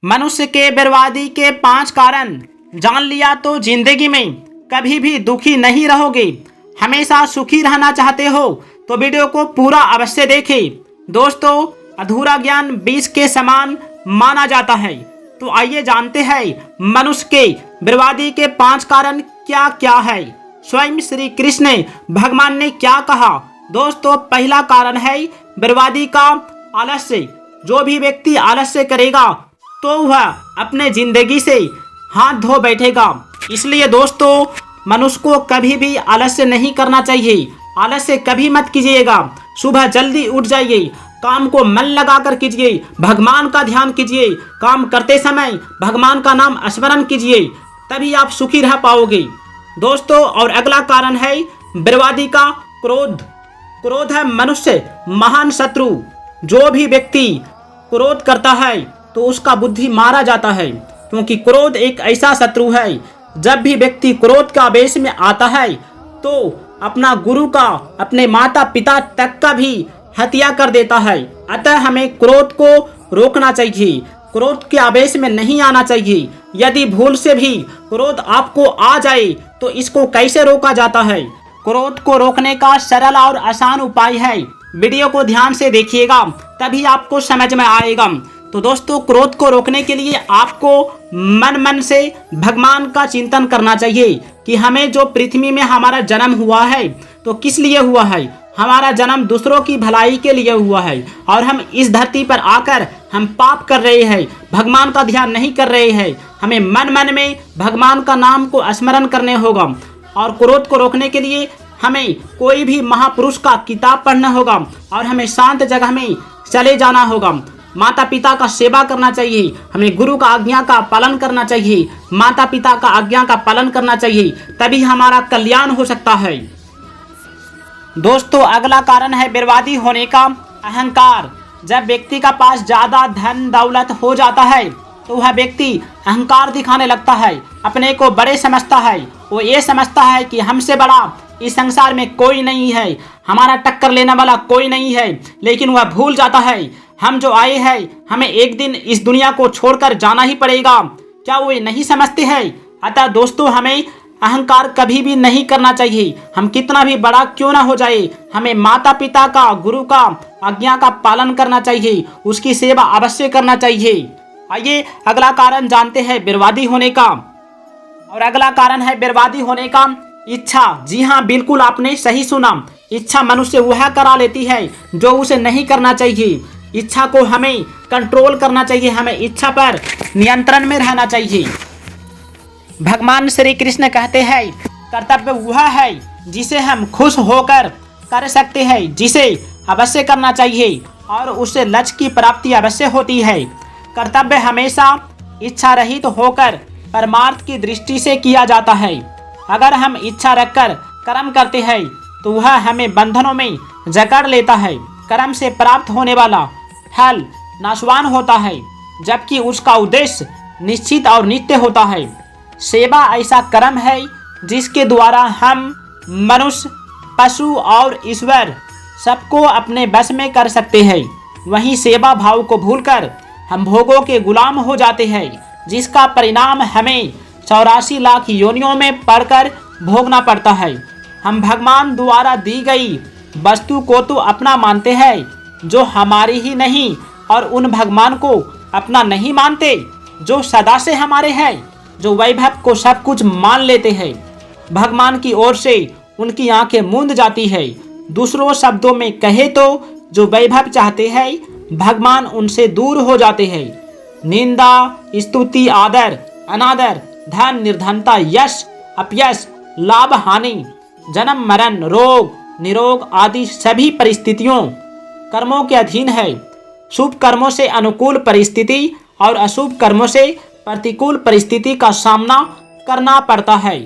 मनुष्य के बर्बादी के 5 कारण जान लिया तो जिंदगी में कभी भी दुखी नहीं रहोगे। हमेशा सुखी रहना चाहते हो तो वीडियो को पूरा अवश्य देखें। दोस्तों, अधूरा ज्ञान विष के समान माना जाता है। तो आइए जानते हैं मनुष्य के बर्बादी के 5 कारण क्या क्या है। स्वयं श्री कृष्ण भगवान ने क्या कहा। दोस्तों, पहला कारण है बर्बादी का आलस्य। जो भी व्यक्ति आलस्य करेगा तो वह अपने जिंदगी से हाथ धो बैठेगा। इसलिए दोस्तों, मनुष्य को कभी भी आलस्य नहीं करना चाहिए। आलस्य कभी मत कीजिएगा। सुबह जल्दी उठ जाइए, काम को मन लगाकर कीजिए, भगवान का ध्यान कीजिए, काम करते समय भगवान का नाम स्मरण कीजिए, तभी आप सुखी रह पाओगे। दोस्तों, और अगला कारण है बर्बादी का क्रोध। क्रोध है मनुष्य महान शत्रु। जो भी व्यक्ति क्रोध करता है तो उसका बुद्धि मारा जाता है, क्योंकि क्रोध एक ऐसा शत्रु है। जब भी व्यक्ति क्रोध का आवेश में आता है तो अपना गुरु का, अपने माता पिता तक का भी हत्या कर देता है। अतः हमें क्रोध को रोकना चाहिए, क्रोध के आवेश में नहीं आना चाहिए। यदि भूल से भी क्रोध आपको आ जाए तो इसको कैसे रोका जाता है। क्रोध को रोकने का सरल और आसान उपाय है। वीडियो को ध्यान से देखिएगा, तभी आपको समझ में आएगा। तो दोस्तों, क्रोध को रोकने के लिए आपको मन से भगवान का चिंतन करना चाहिए कि हमें जो पृथ्वी में हमारा जन्म हुआ है तो किस लिए हुआ है। हमारा जन्म दूसरों की भलाई के लिए हुआ है, और हम इस धरती पर आकर हम पाप कर रहे हैं, भगवान का ध्यान नहीं कर रहे हैं। हमें मन में भगवान का नाम को स्मरण करने होगा। और क्रोध को रोकने के लिए हमें कोई भी महापुरुष का किताब पढ़ना होगा, और हमें शांत जगह में चले जाना होगा। माता पिता का सेवा करना चाहिए, हमें गुरु का आज्ञा का पालन करना चाहिए, माता पिता का आज्ञा का पालन करना चाहिए, तभी हमारा कल्याण हो सकता है। दोस्तों, अगला कारण है बर्बादी होने का अहंकार। जब व्यक्ति का पास ज्यादा धन दौलत हो जाता है तो वह व्यक्ति अहंकार दिखाने लगता है, अपने को बड़े समझता है। वो ये समझता है कि हमसे बड़ा इस संसार में कोई नहीं है, हमारा टक्कर लेने वाला कोई नहीं है। लेकिन वह भूल जाता है हम जो आए हैं, हमें एक दिन इस दुनिया को छोड़कर जाना ही पड़ेगा। क्या वो ये नहीं समझते हैं? अतः दोस्तों, हमें अहंकार कभी भी नहीं करना चाहिए। हम कितना भी बड़ा क्यों ना हो जाए, हमें माता पिता का, गुरु का आज्ञा का पालन करना चाहिए, उसकी सेवा अवश्य करना चाहिए। आइए अगला कारण जानते हैं बर्बादी होने का। और अगला कारण है बर्बादी होने का इच्छा। जी हाँ, बिल्कुल आपने सही सुना। इच्छा मनुष्य वह करा लेती है जो उसे नहीं करना चाहिए। इच्छा को हमें कंट्रोल करना चाहिए, हमें इच्छा पर नियंत्रण में रहना चाहिए। भगवान श्री कृष्ण कहते हैं, कर्तव्य वह है जिसे हम खुश होकर कर सकते हैं, जिसे अवश्य करना चाहिए, और उससे लक्ष्य की प्राप्ति अवश्य होती है। कर्तव्य हमेशा इच्छा रहित होकर परमार्थ की दृष्टि से किया जाता है। अगर हम इच्छा रखकर कर्म करते हैं तो वह हमें बंधनों में जकड़ लेता है। कर्म से प्राप्त होने वाला फल नाशवान होता है, जबकि उसका उद्देश्य निश्चित और नित्य होता है। सेवा ऐसा कर्म है जिसके द्वारा हम मनुष्य, पशु और ईश्वर सबको अपने बस में कर सकते हैं। वहीं सेवा भाव को भूलकर हम भोगों के गुलाम हो जाते हैं, जिसका परिणाम हमें 84 लाख योनियों में पड़कर भोगना पड़ता है। हम भगवान द्वारा दी गई वस्तु को तो अपना मानते हैं जो हमारी ही नहीं, और उन भगवान को अपना नहीं मानते जो सदा से हमारे हैं, जो वैभव को सब कुछ मान लेते हैं। भगवान की ओर से उनकी आंखें मूंद जाती है। दूसरों शब्दों में कहे तो जो वैभव चाहते हैं भगवान उनसे दूर हो जाते हैं। निंदा, स्तुति, आदर, अनादर, धन, निर्धनता, यश, अपयश, लाभ, हानि, जन्म, मरण, रोग, निरोग आदि सभी परिस्थितियों कर्मों के अधीन है। शुभ कर्मों से अनुकूल परिस्थिति और अशुभ कर्मों से प्रतिकूल परिस्थिति का सामना करना पड़ता है।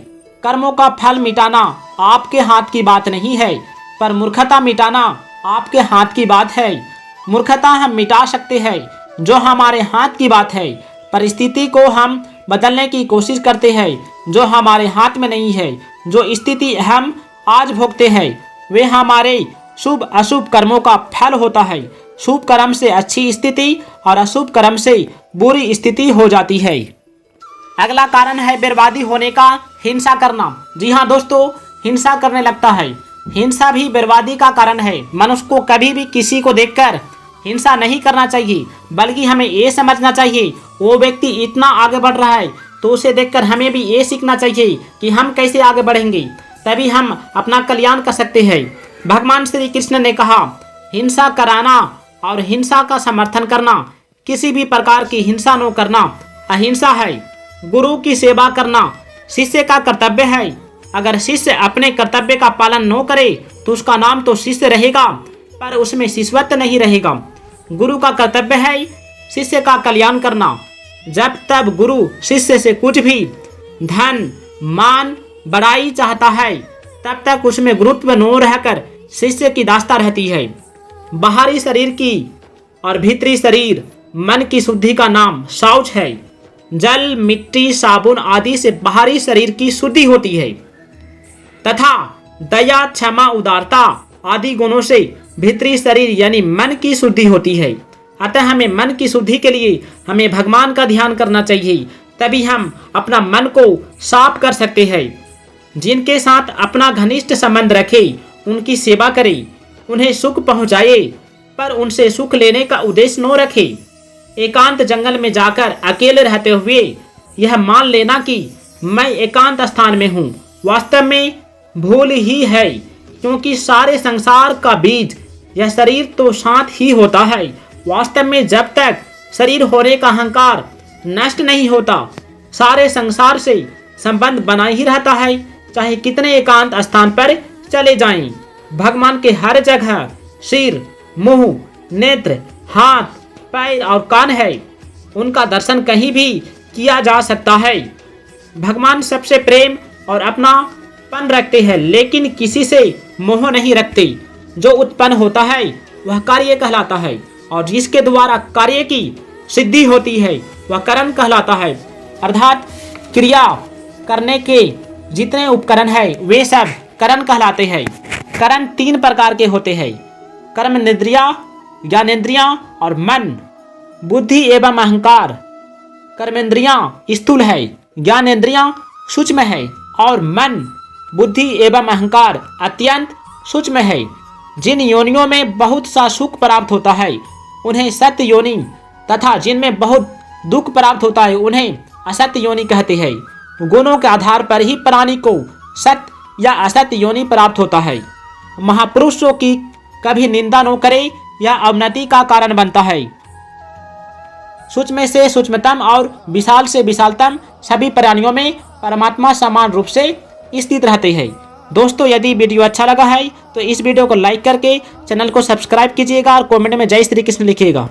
कर्मों का फल मिटाना आपके हाथ की बात नहीं है, पर मूर्खता मिटाना आपके हाथ की बात है। मूर्खता हम मिटा सकते हैं, जो हमारे हाथ की बात है। परिस्थिति को हम बदलने की कोशिश करते हैं, जो हमारे हाथ में नहीं है। जो स्थिति हम आज भोगते हैं वे हमारे शुभ अशुभ कर्मों का फल होता है। शुभ कर्म से अच्छी स्थिति और अशुभ कर्म से बुरी स्थिति हो जाती है। अगला कारण है बर्बादी होने का हिंसा करना। जी हाँ दोस्तों, हिंसा करने लगता है। हिंसा भी बर्बादी का कारण है। मनुष्य को कभी भी किसी को देखकर हिंसा नहीं करना चाहिए, बल्कि हमें ये समझना चाहिए वो व्यक्ति इतना आगे बढ़ रहा है तो उसे देखकर हमें भी ये सीखना चाहिए कि हम कैसे आगे बढ़ेंगे, तभी हम अपना कल्याण कर सकते हैं। भगवान श्री कृष्ण ने कहा, हिंसा कराना और हिंसा का समर्थन करना, किसी भी प्रकार की हिंसा न करना अहिंसा है। गुरु की सेवा करना शिष्य का कर्तव्य है। अगर शिष्य अपने कर्तव्य का पालन न करे तो उसका नाम तो शिष्य रहेगा, पर उसमें शिष्यत्व नहीं रहेगा। गुरु का कर्तव्य है शिष्य का कल्याण करना। जब तब गुरु शिष्य से कुछ भी धन मान बड़ाई चाहता है, तब तक उसमें गुरुत्व न रहकर शिष्य की दास्ता रहती है। बाहरी शरीर की और भीतरी शरीर मन की शुद्धि का नाम शौच है। जल मिट्टी साबुन आदि से बाहरी शरीर की शुद्धि होती है तथा दया क्षमा उदारता आदि गुणों से भीतरी शरीर यानी मन की शुद्धि होती है। अतः हमें मन की शुद्धि के लिए हमें भगवान का ध्यान करना चाहिए, तभी हम अपना मन को साफ कर सकते हैं। जिनके साथ अपना घनिष्ठ संबंध रखे उनकी सेवा करे, उन्हें सुख पहुंचाए, पर उनसे सुख लेने का उद्देश्य न रखे। एकांत जंगल में जाकर अकेले रहते हुए यह मान लेना कि मैं एकांत स्थान में हूँ, वास्तव में भूल ही है, क्योंकि सारे संसार का बीज यह शरीर तो शांत ही होता है। वास्तव में जब तक शरीर होने का अहंकार नष्ट नहीं होता, सारे संसार से संबंध बना ही रहता है, चाहे कितने एकांत स्थान पर चले जाएं। भगवान के हर जगह सिर, मुंह, नेत्र, हाथ, पैर और कान है। उनका दर्शन कहीं भी किया जा सकता है। भगवान सबसे प्रेम और अपनापन रखते हैं, लेकिन किसी से मोह नहीं रखते। जो उत्पन्न होता है वह कार्य कहलाता है, और जिसके द्वारा कार्य की सिद्धि होती है वह कर्म कहलाता है। अर्थात क्रिया करने के जितने उपकरण है वे सब कर्म कहलाते हैं। कर्म 3 प्रकार के होते हैं: कर्मेंद्रिया, ज्ञानेंद्रियां और मन, बुद्धि एवं अहंकार। कर्मेंद्रियां स्थूल है, ज्ञानेंद्रियां सूक्ष्म है और मन, बुद्धि एवं अहंकार अत्यंत सूक्ष्म है। जिन योनियों में बहुत सा सुख प्राप्त होता है उन्हें सत्य योनि, तथा जिनमें बहुत दुख प्राप्त होता है उन्हें असत्य योनि कहते हैं। गुणों के आधार पर ही प्राणी को सत्य या असत्य योनि प्राप्त होता है। महापुरुषों की कभी निंदा न करे, यह अवनति का कारण बनता है। सूक्ष्म से सूक्ष्मतम और विशाल से विशालतम सभी प्राणियों में परमात्मा समान रूप से स्थित रहते हैं। दोस्तों, यदि वीडियो अच्छा लगा है तो इस वीडियो को लाइक करके चैनल को सब्सक्राइब कीजिएगा और कमेंट में जय श्री कृष्ण लिखिएगा।